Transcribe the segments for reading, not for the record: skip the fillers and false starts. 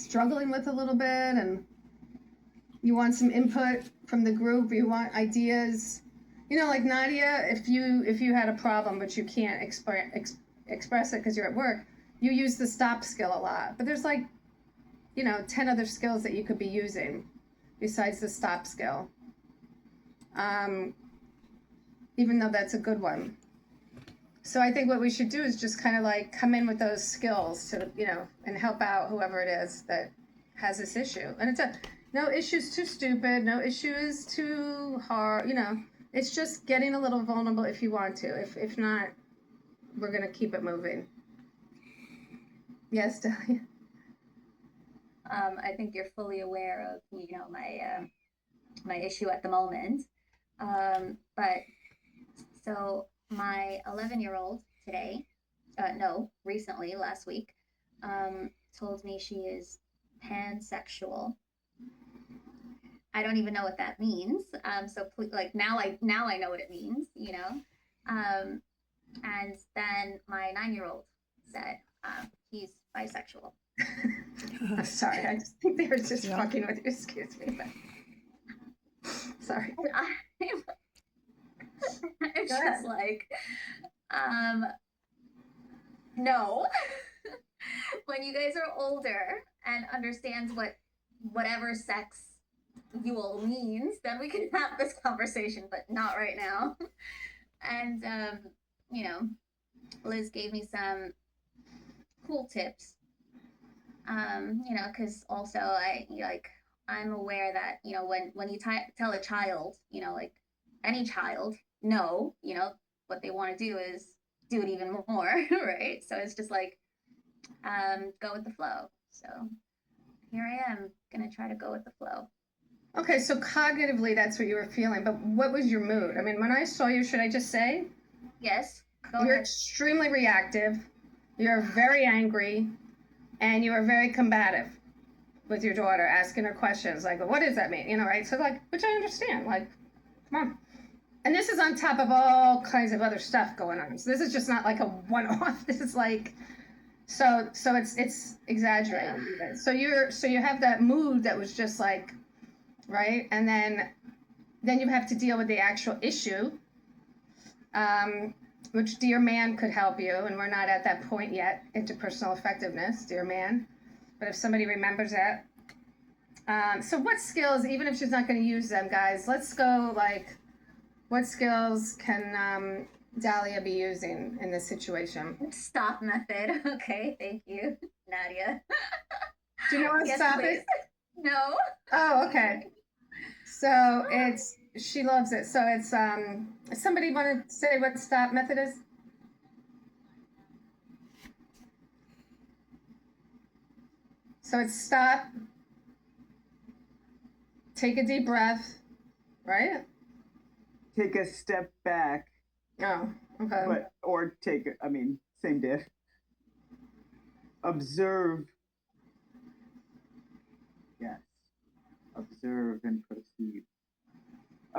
struggling with a little bit, and you want some input from the group, you want ideas. Like Nadia, if you had a problem but you can't express it because you're at work, you use the stop skill a lot. But there's 10 other skills that you could be using besides the stop skill. Even though that's a good one. So I think what we should do is just kind of come in with those skills to, and help out whoever it is that has this issue. And no issue is too stupid, no issue is too hard, it's just getting a little vulnerable if you want to. If not, we're going to keep it moving. Yes, Dahlia? I think you're fully aware of, my issue at the moment. But so my 11-year-old today, recently, last week, told me she is pansexual. I don't even know what that means. So now I know what it means, And then my 9-year-old said he's bisexual. I'm sorry, I just think they were just fucking with you. Excuse me, but sorry. It's just no. When you guys are older and understands whatever sex you all means, then we can have this conversation, but not right now. And Liz gave me some cool tips. Because also I'm aware that when you tell a child, any child, no, what they want to do is do it even more, right? So it's just go with the flow. So here I am gonna try to go with the flow. Okay, so cognitively that's what you were feeling, but what was your mood? I mean, when I saw you, should I just say? Yes. You're extremely reactive, you're very angry, and you are very combative with your daughter, asking her questions what does that mean? Right? So which I understand, come on. And this is on top of all kinds of other stuff going on. So this is just not a one-off. This is so it's exaggerated. Yeah. So you have that mood that was just right, and then you have to deal with the actual issue, which Dear Man could help you, and we're not at that point yet, interpersonal effectiveness, Dear Man, but if somebody remembers that. So what skills, even if she's not going to use them, guys, let's go what skills can Dahlia be using in this situation? Stop method. Okay, thank you, Nadia. Do you know what stop is? No. Oh, okay. So she loves it. So it's somebody want to say what stop method is? So it's stop, take a deep breath, right? Take a step back. Oh, okay. Same diff. Observe. Yes. Observe and proceed.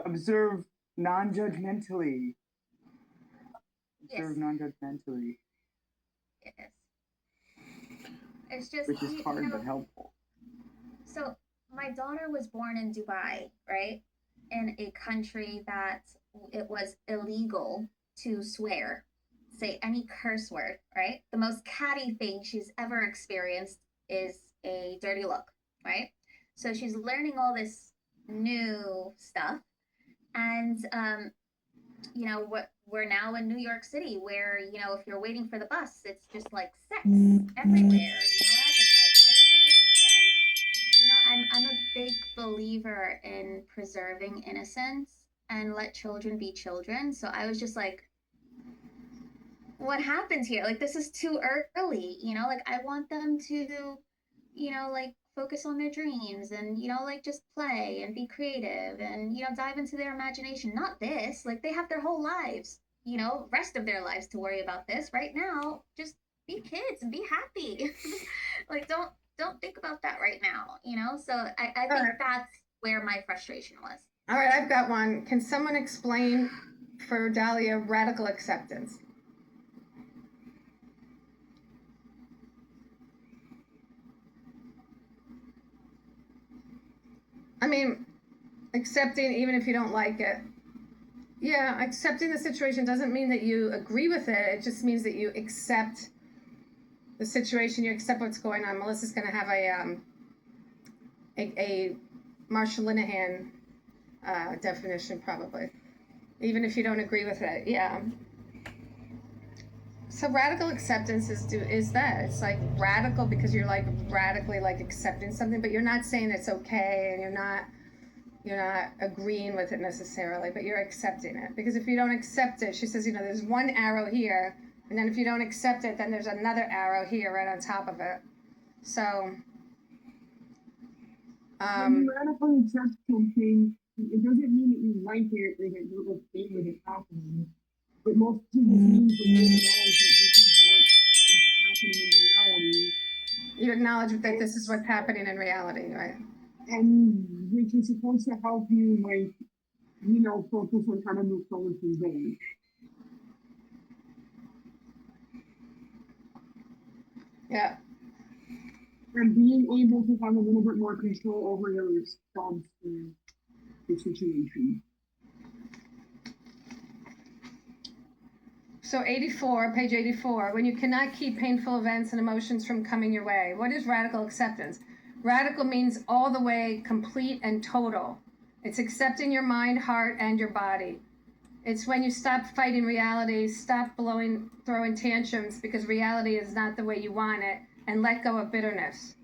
Observe non-judgmentally. Observe non-judgmentally. Yes. It's just which is hard but helpful. So my daughter was born in Dubai, right? In a country that it was illegal to swear, say any curse word, right? The most catty thing she's ever experienced is a dirty look, right? So she's learning all this new stuff. And, we're now in New York City where, if you're waiting for the bus, it's just sex everywhere, advertised right in your face. And, I'm a big believer in preserving innocence and let children be children. So I was just what happens here? This is too early, I want them to, focus on their dreams and, just play and be creative and, dive into their imagination. Not this, they have their whole lives, rest of their lives to worry about this. Right now, just be kids and be happy. Don't think about that right now, So I think that's where my frustration was. All right, I've got one. Can someone explain for Dahlia radical acceptance? I mean, accepting even if you don't like it. Yeah, accepting the situation doesn't mean that you agree with it. It just means that you accept the situation. You accept what's going on. Melissa's going to have a Marshall Linehan definition probably, even if you don't agree with it. Yeah. So radical acceptance is that it's like radical because you're like radically like accepting something, but you're not saying it's okay, and you're not agreeing with it necessarily, but you're accepting it. Because if you don't accept it, she says, there's one arrow here, and then if you don't accept it, then there's another arrow here right on top of it. So, when you radically accept something, it doesn't mean that you like it or that you're okay with it happening. But most people means that you acknowledge that this is what is happening in reality. You acknowledge that this is what's happening in reality, right? And which is supposed to help you, like, focus on how to move forward from there. Yeah. And being able to have a little bit more control over your response to the situation. So 84, page 84, when you cannot keep painful events and emotions from coming your way. What is radical acceptance? Radical means all the way, complete and total. It's accepting your mind, heart, and your body. It's when you stop fighting reality, stop throwing tantrums because reality is not the way you want it, and let go of bitterness.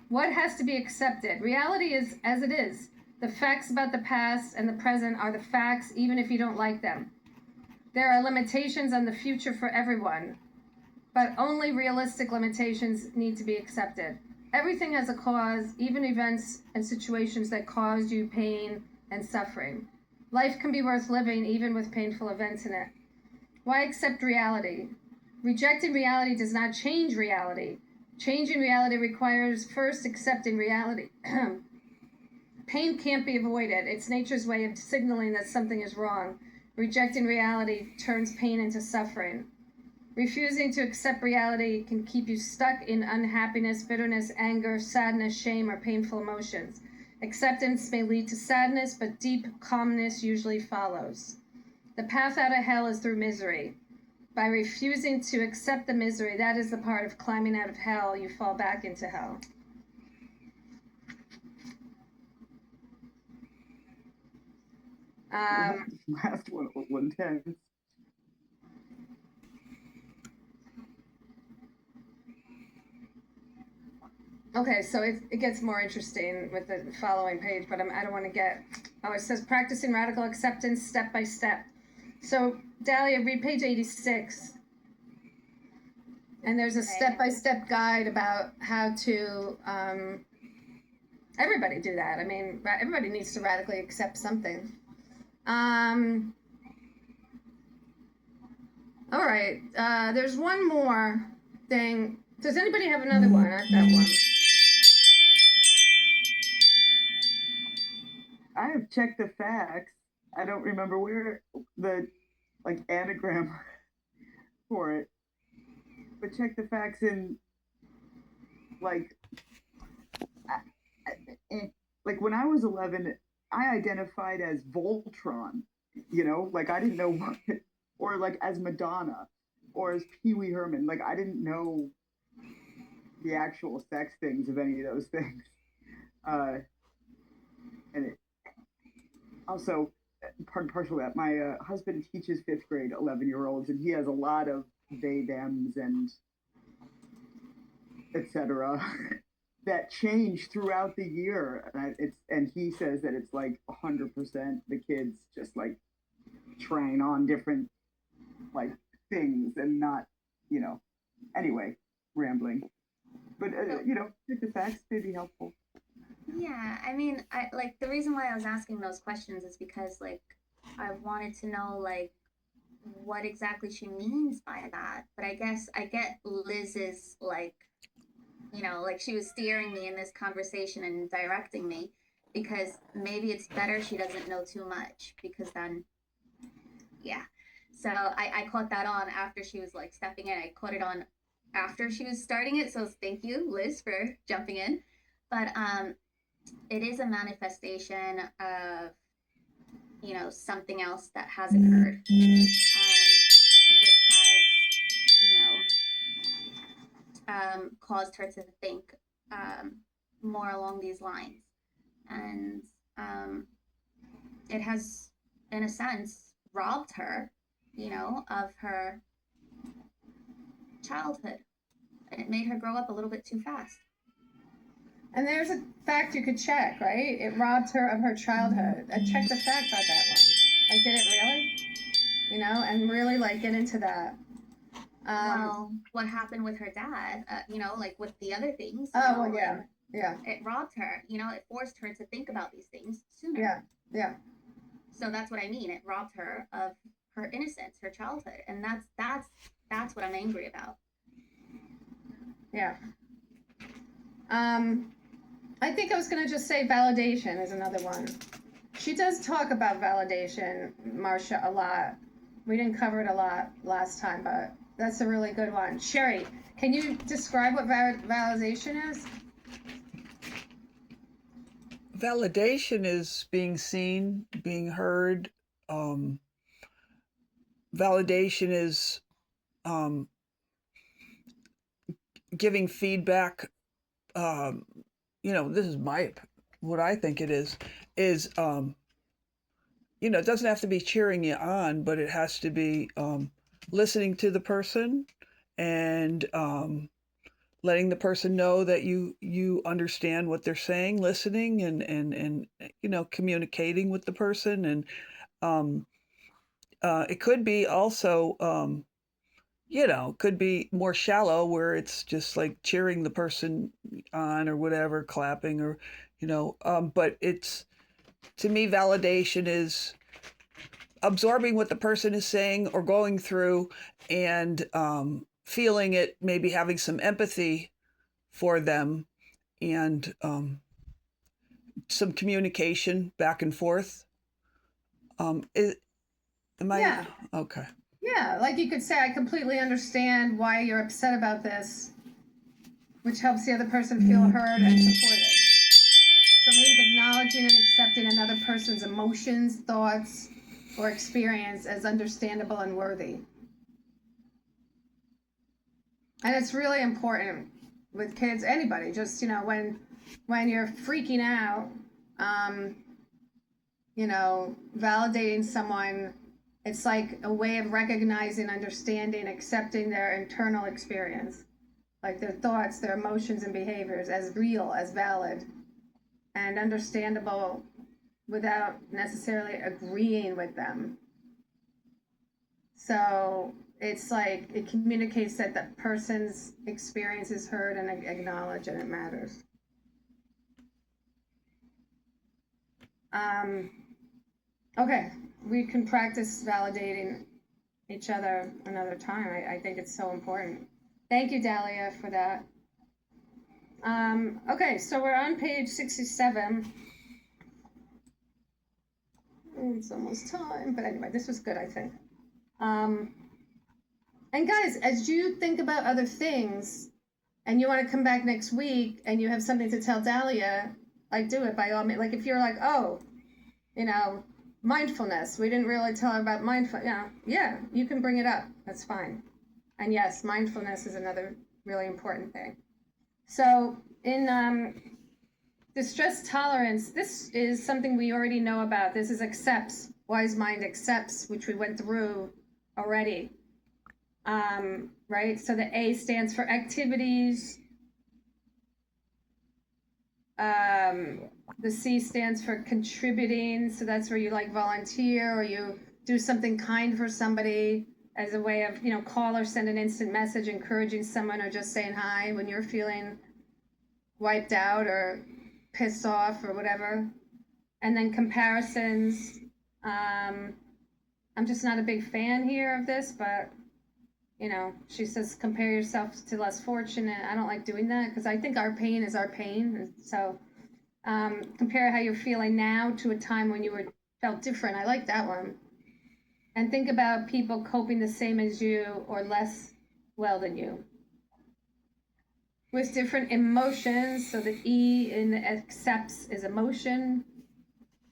What has to be accepted? Reality is as it is. The facts about the past and the present are the facts, even if you don't like them. There are limitations on the future for everyone, but only realistic limitations need to be accepted. Everything has a cause, even events and situations that cause you pain and suffering. Life can be worth living even with painful events in it. Why accept reality? Rejecting reality does not change reality. Changing reality requires first accepting reality. Pain can't be avoided. It's nature's way of signaling that something is wrong. Rejecting reality turns pain into suffering. Refusing to accept reality can keep you stuck in unhappiness, bitterness, anger, sadness, shame, or painful emotions. Acceptance may lead to sadness, but deep calmness usually follows. The path out of hell is through misery. By refusing to accept the misery, that is the part of climbing out of hell, you fall back into hell. Last one was 110. Okay, so it gets more interesting with the following page, but I don't want to get... Oh, it says practicing radical acceptance step by step. So, Dahlia, read page 86. And there's a step-by-step guide about how to... everybody do that. I mean, everybody needs to radically accept something. All right, there's one more thing. Does anybody have another one? I've got one. I have checked the facts. I don't remember where the anagram for it, but check the facts in like when I was 11, I identified as Voltron. I didn't know what, or as Madonna, or as Pee Wee Herman. I didn't know the actual sex things of any of those things. And it, also, partial that my husband teaches 5th grade 11-year-olds, and he has a lot of they thems and etc. that change throughout the year. And he says that it's 100% the kids just trying on different things and not anyway, rambling. But the facts may be helpful. Yeah, I mean, the reason why I was asking those questions is because I wanted to know what exactly she means by that. But I guess I get Liz's she was steering me in this conversation and directing me, because maybe it's better she doesn't know too much, because then yeah. So I caught that on after she was stepping in. I caught it on after she was starting it. So thank you, Liz, for jumping in. But it is a manifestation of, something else that hasn't heard, which has, caused her to think more along these lines. And it has, in a sense, robbed her, of her childhood. And it made her grow up a little bit too fast. And there's a fact you could check, right? It robbed her of her childhood. I checked the fact about that one. Like, did it really? And really get into that. Well, what happened with her dad, like with the other things. Oh, well, yeah. Yeah. It robbed her, it forced her to think about these things sooner. Yeah. So that's what I mean. It robbed her of her innocence, her childhood. And that's what I'm angry about. Yeah. I think I was going to just say validation is another one. She does talk about validation, Marcia, a lot. We didn't cover it a lot last time, but that's a really good one. Sherry, can you describe what validation is? Validation is being seen, being heard. Validation is giving feedback. This is what I think it is it doesn't have to be cheering you on, but it has to be listening to the person and letting the person know that you understand what they're saying, listening and communicating with the person. And it could be also could be more shallow, where it's just like cheering the person on or whatever, clapping or but it's, to me, validation is absorbing what the person is saying or going through, and feeling it, maybe having some empathy for them, and some communication back and forth. Am I? Yeah. Okay. Yeah, like you could say, I completely understand why you're upset about this, which helps the other person feel heard and supported. So it means acknowledging and accepting another person's emotions, thoughts, or experience as understandable and worthy. And it's really important with kids, anybody, just, when you're freaking out, validating someone, it's like a way of recognizing, understanding, accepting their internal experience, like their thoughts, their emotions and behaviors as real, as valid, and understandable without necessarily agreeing with them. So it's like it communicates that the person's experience is heard and acknowledged, and it matters. Okay, we can practice validating each other another time. I think it's so important. Thank you, Dahlia, for that. Okay, so we're on page 67. It's almost time, but anyway, this was good, I think. And guys, as you think about other things and you want to come back next week and you have something to tell Dahlia, do it by all means. Like if you're like, oh, mindfulness, we didn't really tell her about mindfulness. Yeah, you can bring it up. That's fine. And yes, mindfulness is another really important thing. So in distress tolerance, this is something we already know about. This is accepts, wise mind accepts, which we went through already. Right? So the A stands for activities. The C stands for contributing. So that's where you volunteer or you do something kind for somebody as a way of, call or send an instant message, encouraging someone or just saying hi when you're feeling wiped out or pissed off or whatever. And then comparisons. I'm just not a big fan here of this, but she says compare yourself to less fortunate. I don't like doing that because I think our pain is our pain. So compare how you're feeling now to a time when you felt different. I like that one. And think about people coping the same as you or less well than you. with different emotions. So the E in accepts is emotion,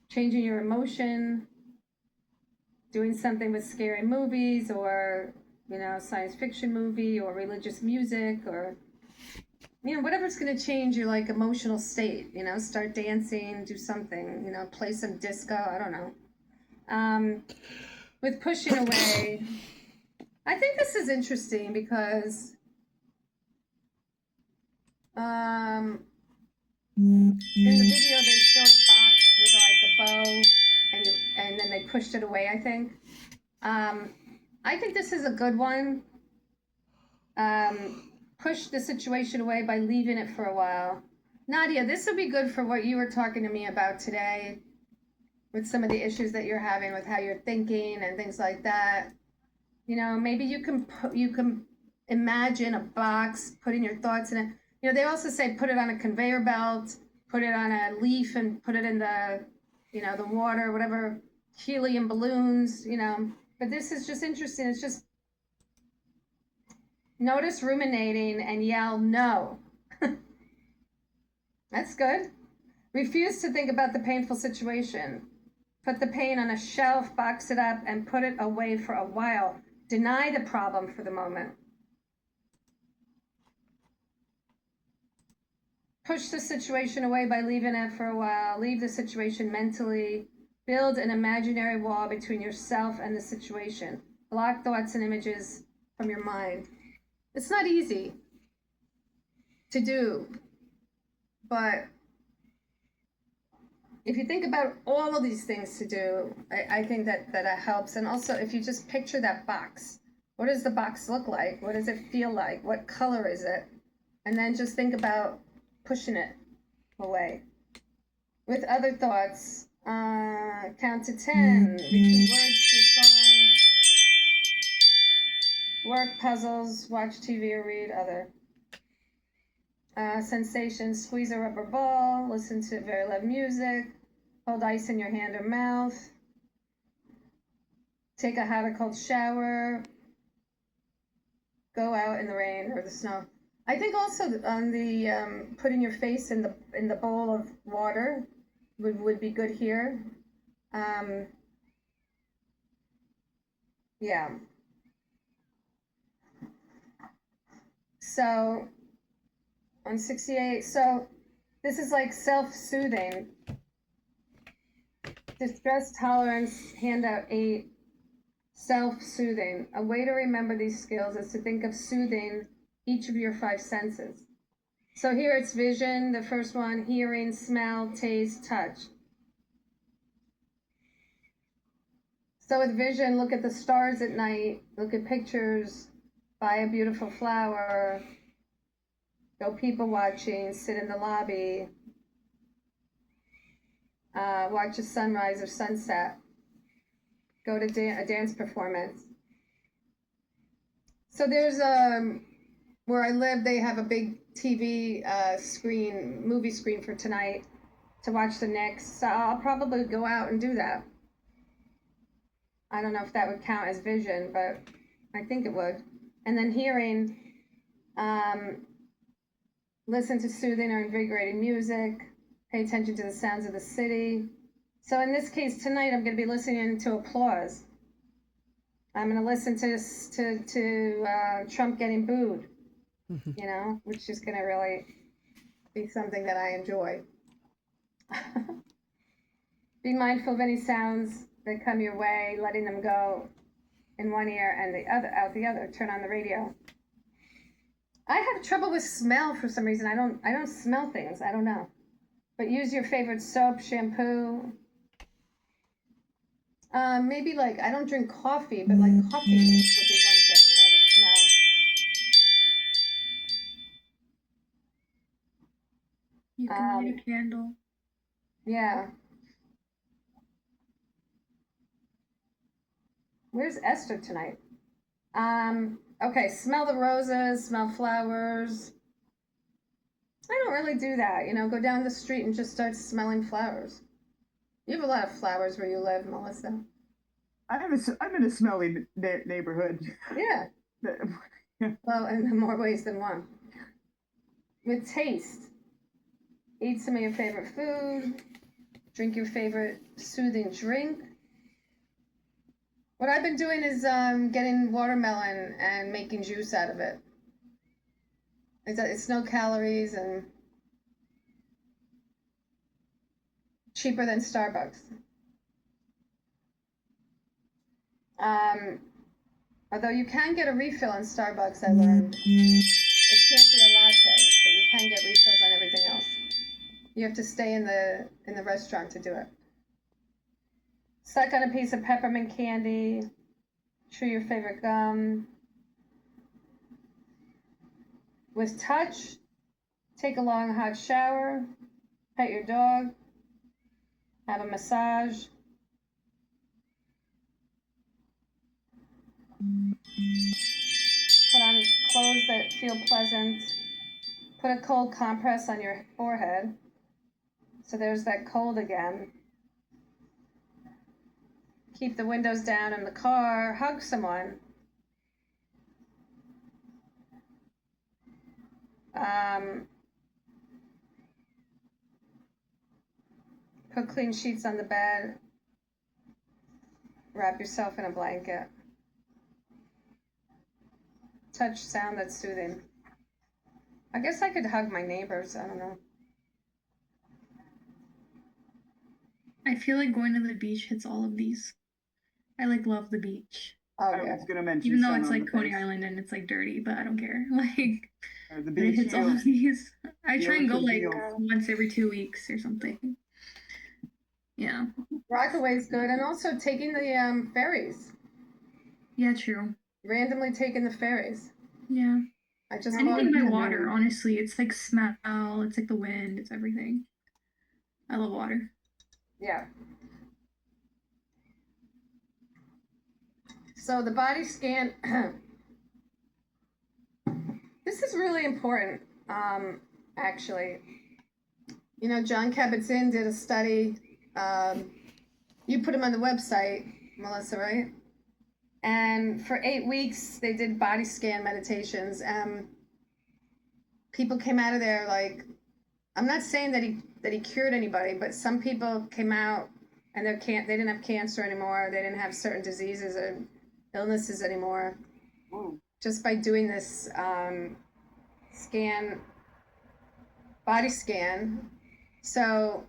changing your emotion, doing something with scary movies or, science fiction movie or religious music or, whatever's going to change your like emotional state, start dancing, do something, play some disco. I don't know. With pushing away, I think this is interesting because in the video they showed a box with like a bow and then they pushed it away, I think. I think this is a good one. Push the situation away by leaving it for a while. Nadia, this would be good for what you were talking to me about today with some of the issues that you're having with how you're thinking and things like that. Maybe you can imagine a box, putting your thoughts in it. They also say put it on a conveyor belt, put it on a leaf and put it in the water, whatever, helium balloons, But this is just interesting. It's just notice ruminating and yell no. That's good. Refuse to think about the painful situation. Put the pain on a shelf, box it up, and put it away for a while. Deny the problem for the moment. Push the situation away by leaving it for a while. Leave the situation mentally. Build an imaginary wall between yourself and the situation. Block thoughts and images from your mind. It's not easy to do, but if you think about all of these things to do, I think that helps. And also, if you just picture that box, what does the box look like? What does it feel like? What color is it? And then just think about pushing it away. With other thoughts, count to 10, repeat words to a song, work puzzles, watch TV or read other. Sensations, squeeze a rubber ball, listen to very loud music, hold ice in your hand or mouth, take a hot or cold shower, go out in the rain or the snow. I think also on the putting your face in the bowl of water would be good here. Yeah. So on 68, so this is like self-soothing. Distress tolerance, handout 8, self-soothing. A way to remember these skills is to think of soothing each of your 5 senses. So here it's vision, the first one, hearing, smell, taste, touch. So with vision, look at the stars at night, look at pictures, buy a beautiful flower, go people watching, sit in the lobby, watch a sunrise or sunset, go to a dance performance. So there's where I live, they have a big TV screen, movie screen for tonight to watch the Knicks. So I'll probably go out and do that. I don't know if that would count as vision, but I think it would. And then hearing, listen to soothing or invigorating music, pay attention to the sounds of the city. So in this case tonight, I'm going to be listening to applause. I'm going to listen to Trump getting booed, which is going to really be something that I enjoy. Be mindful of any sounds that come your way, letting them go in one ear and out the other. Turn on the radio. I have trouble with smell for some reason. I don't smell things. I don't know. But use your favorite soap, shampoo. Maybe like I don't drink coffee, but like coffee would be one thing, to smell. You can light a candle. Yeah. Where's Esther tonight? Okay, smell the roses, smell flowers. I don't really do that, go down the street and just start smelling flowers. You have a lot of flowers where you live, Melissa. I'm in a smelly neighborhood. Yeah. Well, in more ways than one. with taste. Eat some of your favorite food. Drink your favorite soothing drink. What I've been doing is getting watermelon and making juice out of it. It's no calories and cheaper than Starbucks. Although you can get a refill in Starbucks, I learned. It can't be a latte, but you can get refills on everything else. You have to stay in the restaurant to do it. Suck on a piece of peppermint candy. Chew your favorite gum. With touch, take a long hot shower. Pet your dog. Have a massage. Put on clothes that feel pleasant. Put a cold compress on your forehead. So there's that cold again. Keep the windows down in the car. Hug someone. Put clean sheets on the bed. Wrap yourself in a blanket. Touch sound that's soothing. I guess I could hug my neighbors. I don't know. I feel like going to the beach hits all of these. I like love the beach. Oh I yeah. was gonna mention Even though sun it's on like the Coney face. Island and it's like dirty, but I don't care. Like The it beach hits all heals. of these. I try and go Heals like and once every 2 weeks or something. Yeah. Rockaway's good, and also taking the ferries. Yeah, true. Randomly taking the ferries. Yeah. I just Anything by bought- water, honestly. It's like smell, it's like the wind, it's everything. I love water. Yeah. So the body scan. This is really important, actually. You know, John Kabat-Zinn did a study. You put him on the website, Melissa, right? And for 8 weeks, they did body scan meditations. People came out of there like, I'm not saying that he cured anybody, but some people came out and they didn't have cancer anymore. They didn't have certain diseases or illnesses anymore. Whoa. Just by doing this body scan. So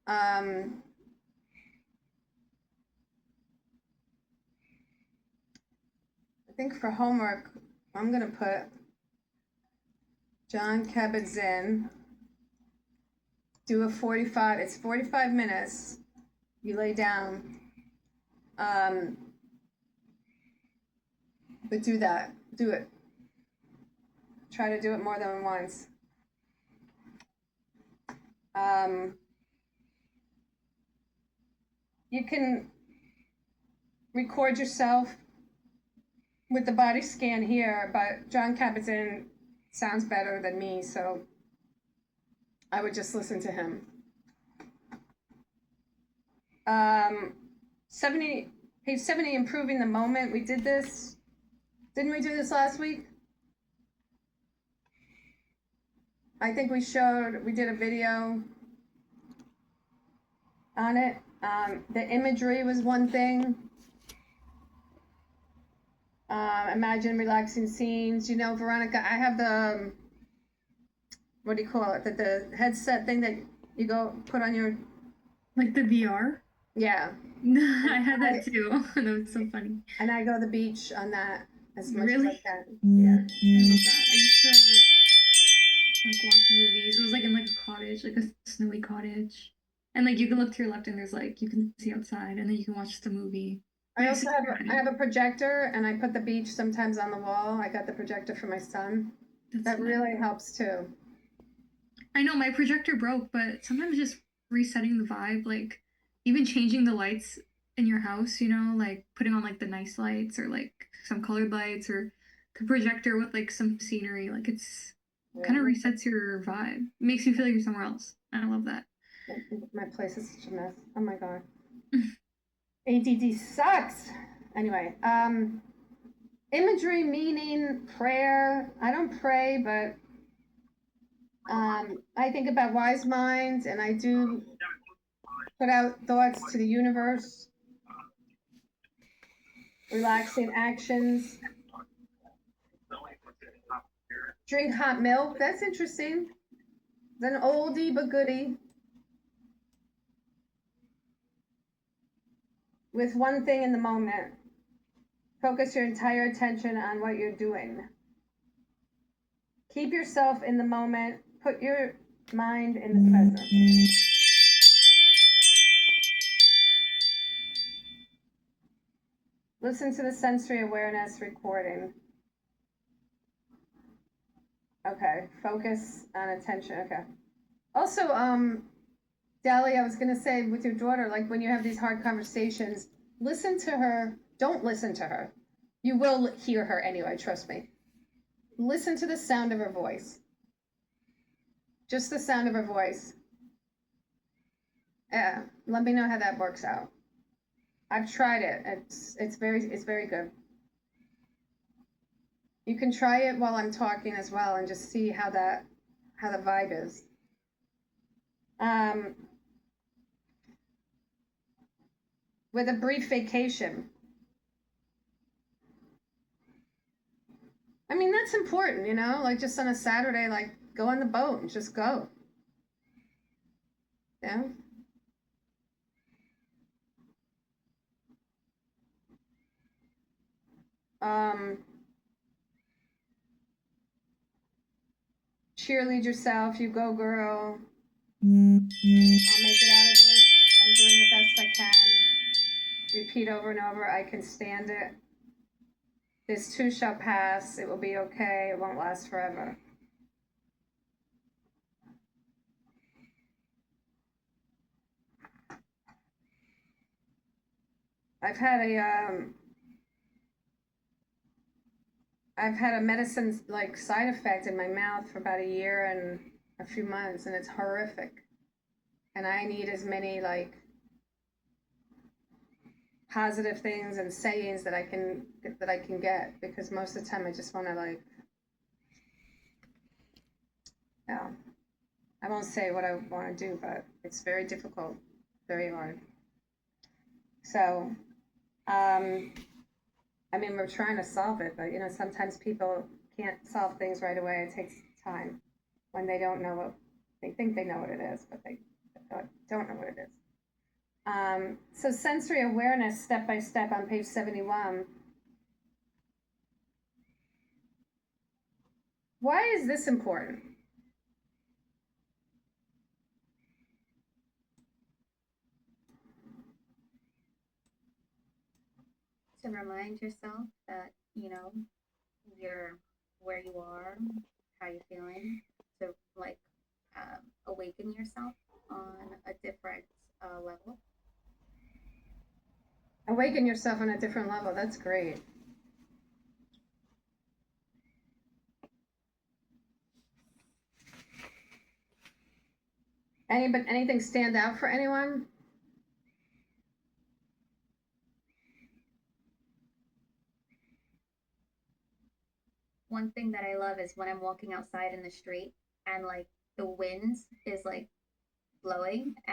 I think for homework, I'm gonna put John Kabat-Zinn. Do a 45. It's 45 minutes. You lay down. But do that. Do it. Try to do it more than once. You can record yourself with the body scan here, but John Kabat-Zinn sounds better than me, so I would just listen to him. 70, page 70, improving the moment. We did this. Didn't we do this last week? I think we did a video on it. The imagery was one thing. Imagine relaxing scenes. You know, Veronica, I have the, what do you call it? The headset thing that you go put on your, Like the VR. yeah. I had that too. That was so funny. And I go to the beach on that as much as I Really? can. Yeah. I love that. I used to like watch movies. It was like in like a cottage, like a snowy cottage. And like you can look to your left and there's like you can see outside and then you can watch the movie. I also have a projector, and I put the beach sometimes on the wall. I got the projector for my son. That's That nice. really helps too. I know my projector broke, but sometimes just resetting the vibe, like even changing the lights in your house, you know, like putting on like the nice lights or like some colored lights or the projector with like some scenery, like it's kind of resets your vibe. It makes you feel like you're somewhere else. And I love that. My place is such a mess. Oh my god. ADD sucks. Anyway, imagery, meaning, prayer. I don't pray, but I think about wise minds, and I do put out thoughts to the universe, relaxing actions. Drink hot milk. That's interesting. It's an oldie but goodie. With one thing in the moment. Focus your entire attention on what you're doing. Keep yourself in the moment. Put your mind in the present. Listen to the sensory awareness recording. Okay, focus on attention. Okay. Also, Dali, I was gonna say with your daughter, like when you have these hard conversations, listen to her. Don't listen to her. You will hear her anyway, trust me. Listen to the sound of her voice. Just the sound of her voice. Yeah, let me know how that works out. I've tried it. It's very good. You can try it while I'm talking as well and just see how the vibe is. With a brief vacation. I mean, that's important, you know, like just on a Saturday, like go on the boat and just go. Yeah. Cheerlead yourself, you go girl. I'll make it out of this. I'm doing the best I can. Repeat over and over, I can stand it. This too shall pass. It will be okay. It won't last forever. I've had a medicine like side effect in my mouth for about a year and a few months, and it's horrific. And I need as many like positive things and sayings that I can get, because most of the time I just want to like, yeah, I won't say what I want to do, but it's very difficult, very hard. So, I mean, we're trying to solve it, but you know, sometimes people can't solve things right away. It takes time when they don't know what they think they know what it is, but they don't know what it is. So sensory awareness, step by step, on page 71. Why is this important? To remind yourself that, you know, you're where you are, how you're feeling, to like awaken yourself on a different level. Awaken yourself on a different level. That's great. Anything stand out for anyone? One thing that I love is when I'm walking outside in the street and like the wind is like blowing